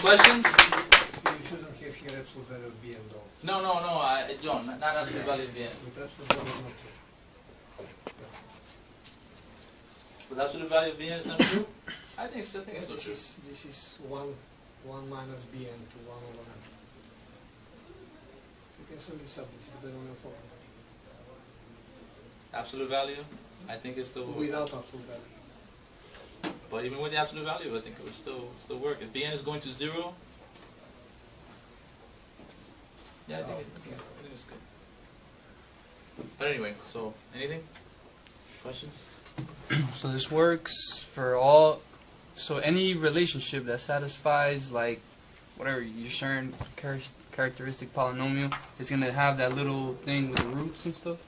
questions? You shouldn't have here absolute value of bn though. No, I don't. Not absolute value of bn. With absolute value is not true. With absolute value of bn is not true? I think it's still true. This is 1 minus bn to 1 over n. You can sum this up, this is the one formula. Absolute value? I think it's still without absolute value. But even with the absolute value, I think it would still work. If bn is going to 0, yeah, I think it's good. But anyway, so anything? Questions? So this works for all. So any relationship that satisfies like whatever you're sharing characteristic polynomial, it's gonna have that little thing with the roots and stuff.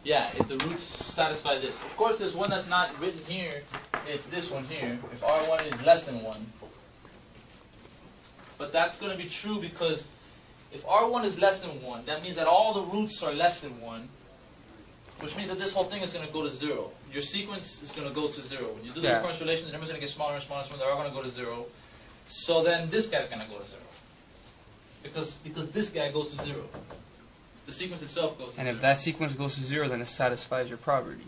Yeah, if the roots satisfy this. Of course, there's one that's not written here. It's this one here. If R1 is less than 1. But that's going to be true because if R1 is less than 1, that means that all the roots are less than 1, which means that this whole thing is going to go to 0. Your sequence is going to go to 0. When you do the recurrence relation, the number's going to get smaller and smaller and smaller. They're all going to go to 0. So then this guy's going to go to 0. Because this guy goes to 0. The sequence itself goes to 0. And if that sequence goes to 0, then it satisfies your property.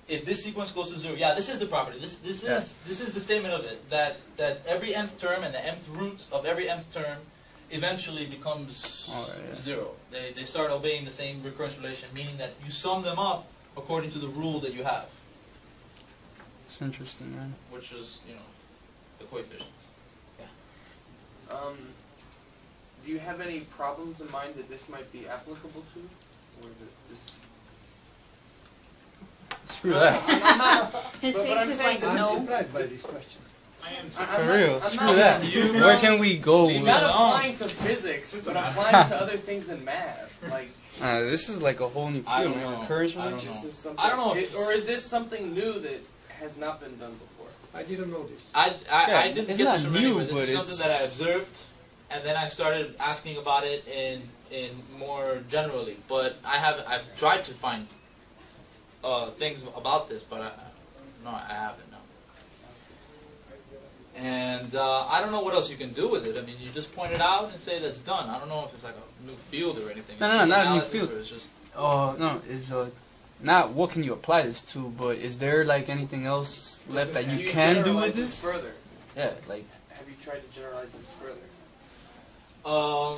If this sequence goes to 0, yeah, this is the property. This is the statement of it, that every nth term and the nth root of every nth term eventually becomes 0. They start obeying the same recurrence relation, meaning that you sum them up according to the rule that you have. It's interesting, man. Which is, you know, the coefficients. Yeah. Do you have any problems in mind that this might be applicable to? Or that this... Screw that. His face is like, I'm no. surprised by this question. I am For real, screw that. Where can we go with not applying to physics, but applying to other things in math. Like, this is like a whole new field, man. Recurrence relations. I don't know. Or is this something new that has not been done before? I didn't know this. I didn't get this from anywhere. This is something that I observed. And then I started asking about it in more generally, but I've tried to find things about this, but I haven't. No. And I don't know what else you can do with it. I mean, you just point it out and say that's done. I don't know if it's like a new field or anything. No, not a new field. It's just no, it's not what can you apply this to, but is there like anything else left that you can do with this? Further? Yeah, like. Have you tried to generalize this further? No,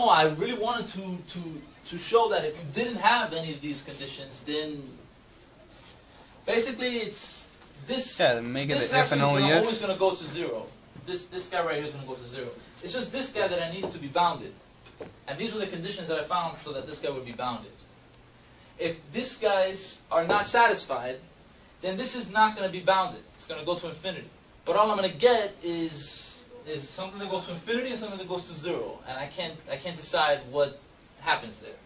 I really wanted to show that if you didn't have any of these conditions, then basically it's this. Yeah, make it this if and only if. Always going to go to 0. This guy right here is going to go to 0. It's just this guy that I needed to be bounded, and these were the conditions that I found so that this guy would be bounded. If these guys are not satisfied, then this is not going to be bounded. It's going to go to infinity. But all I'm going to get is something that goes to infinity and something that goes to 0, and I can't decide what happens there.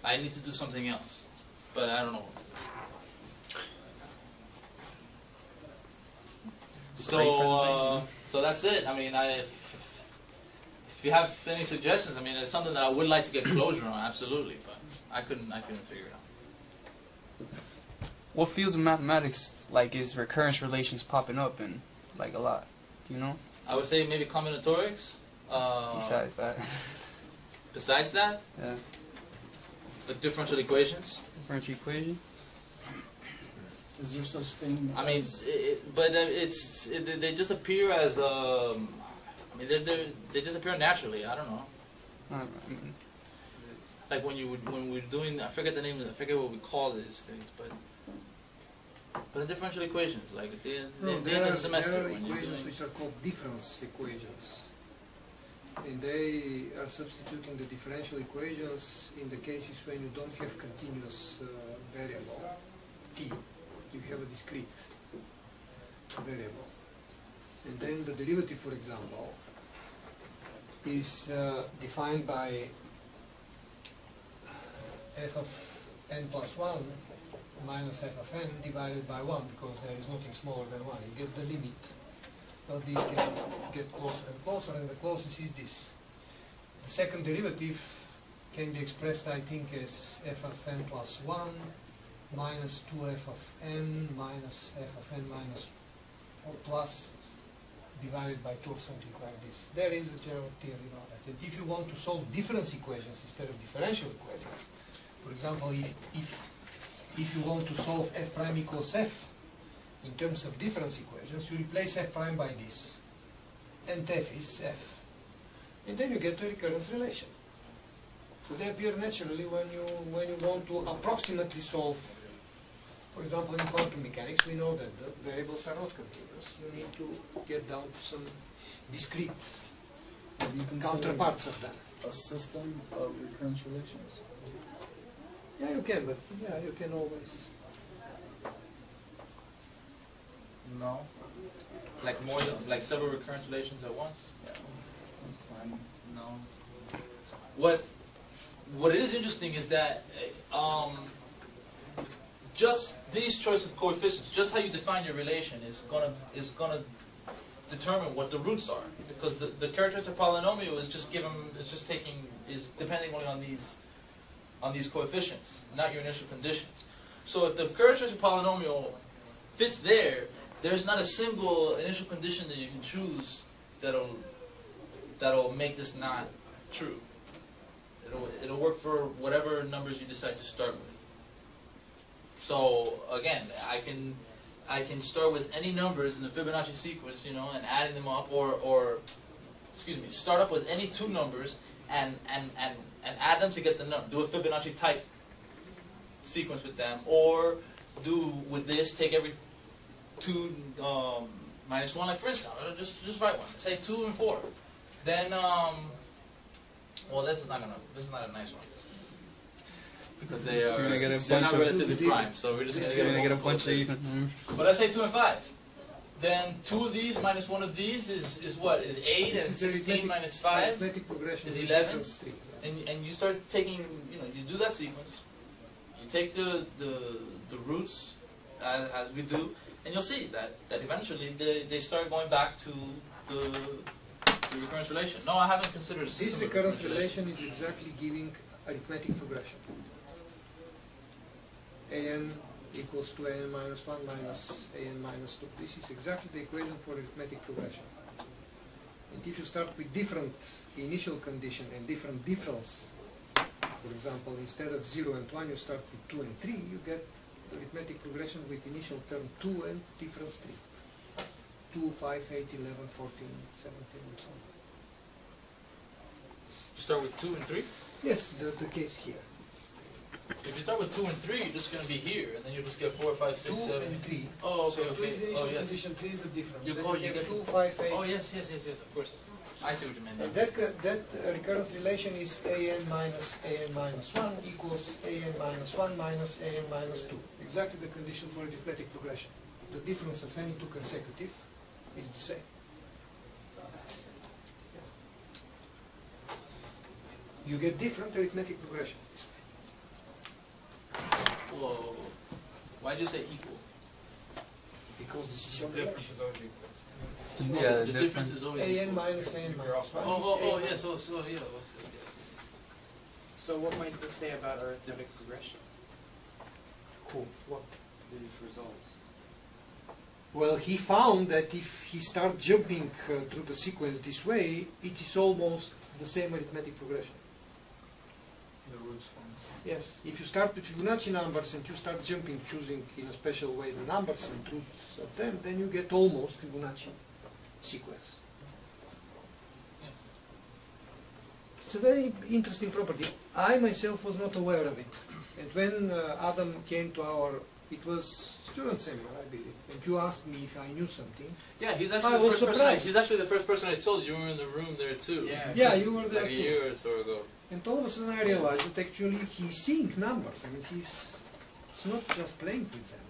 I need to do something else, but I don't know what to do. So that's it. I mean, if you have any suggestions, I mean, it's something that I would like to get closure on, absolutely, but I couldn't figure it out. What fields of mathematics like is recurrence relations popping up in like a lot? Do you know? I would say maybe combinatorics. Besides that. Besides that? Yeah. The differential equations. Differential equation. Is there such thing? I mean, they just appear as I mean, they just appear naturally. I don't know. I mean, like when we're doing, I forget the name of it, I forget what we call these things, but the differential equations, like at the end of the semester. There are equations which are called difference equations. And they are substituting the differential equations in the cases when you don't have continuous variable, t. You have a discrete variable. And then the derivative, for example, is defined by f of n plus 1 minus f of n divided by 1, because there is nothing smaller than 1. You get the limit of these can get closer and closer, and the closest is this. The second derivative can be expressed, I think, as f of n plus 1 minus 2f of n minus f of n minus or plus divided by 2 or something like this. There is a general theory about that. And if you want to solve difference equations instead of differential equations, for example, if you want to solve f prime equals f in terms of difference equations, you replace f prime by this, and f is f. And then you get a recurrence relation. So they appear naturally when you want to approximately solve. For example, in quantum mechanics, we know that the variables are not continuous. You need to get down to some discrete Have you considered counterparts of them. a system of recurrence relations? Yeah, you can, but yeah, you can always. No. Like more than like several recurrence relations at once. Yeah, I'm fine. No. What it is interesting is that just these choice of coefficients, just how you define your relation is gonna determine what the roots are, because the characteristic polynomial is just depending only on these coefficients, not your initial conditions. So if the characteristic polynomial fits there, there's not a single initial condition that you can choose that'll make this not true. It'll work for whatever numbers you decide to start with. So again, I can start with any numbers in the Fibonacci sequence, you know, and adding them up, or excuse me, start up with any two numbers and add them to get the number. Do a Fibonacci type sequence with them, or do with this, take every 2 minus 1, like for instance, just write one. Say 2 and 4. Then well, this is not a nice one, because they're not relatively prime. So we're just gonna get a bunch of even. But let's say 2 and 5. Then 2 of these minus 1 of these is what? Is 8, and 16 minus 5 is 11. And you start taking, you know, you do that sequence. You take the roots as we do, and you'll see that eventually they start going back to the recurrence relation. No, I haven't considered a system. This recurrence relation is exactly giving arithmetic progression. An equals to an minus 1 minus an minus 2. This is exactly the equation for arithmetic progression. And if you start with different initial condition and different difference, for example, instead of 0 and 1, you start with 2 and 3, you get the arithmetic progression with initial term 2 and difference 3. 2, 5, 8, 11, 14, 17, and so on. You start with 2 and 3? Yes, the case here. If you start with 2 and 3, you're just going to be here, and then you'll just get 4, 5, 6, 2 7. and 3. Oh, okay, So 2 okay. is the initial Oh, yes. condition, 3 is the difference. You Then go, you you get get 2, 5, 8. Oh, yes, of course. I see what you meant. And that recurrence relation is an minus 1 equals an minus 1 minus an minus 2. Exactly the condition for arithmetic progression. The difference of any two consecutive is the same. You get different arithmetic progressions this way. Whoa. Why did you say equal? Because this is your Difference relation. is always equal. Yeah, The difference is always an equal. minus 1 Oh, is yeah, so yeah. Yes. So what might this say about arithmetic progressions? Cool. What? These results. Well, he found that if he starts jumping through the sequence this way, it is almost the same arithmetic progression. The roots form. Yes. If you start with Fibonacci numbers and you start jumping, choosing in a special way the numbers and roots of them, then you get almost Fibonacci sequence. It's a very interesting property. I myself was not aware of it. And when Adam came to it was student seminar, I believe, and you asked me if I knew something. Yeah, he's I actually was surprised. he's actually the first person I told. You were in the room there too. Yeah, you were there Like a too. year or so ago. And all of a sudden I realized that actually he's seeing numbers. I mean, he's not just playing with them.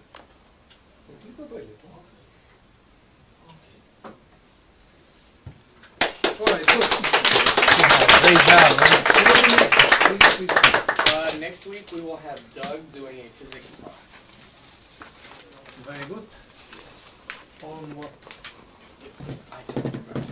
Alright, good. Great job, man. Next week we will have Doug doing a physics talk. Very good. On what? I don't remember.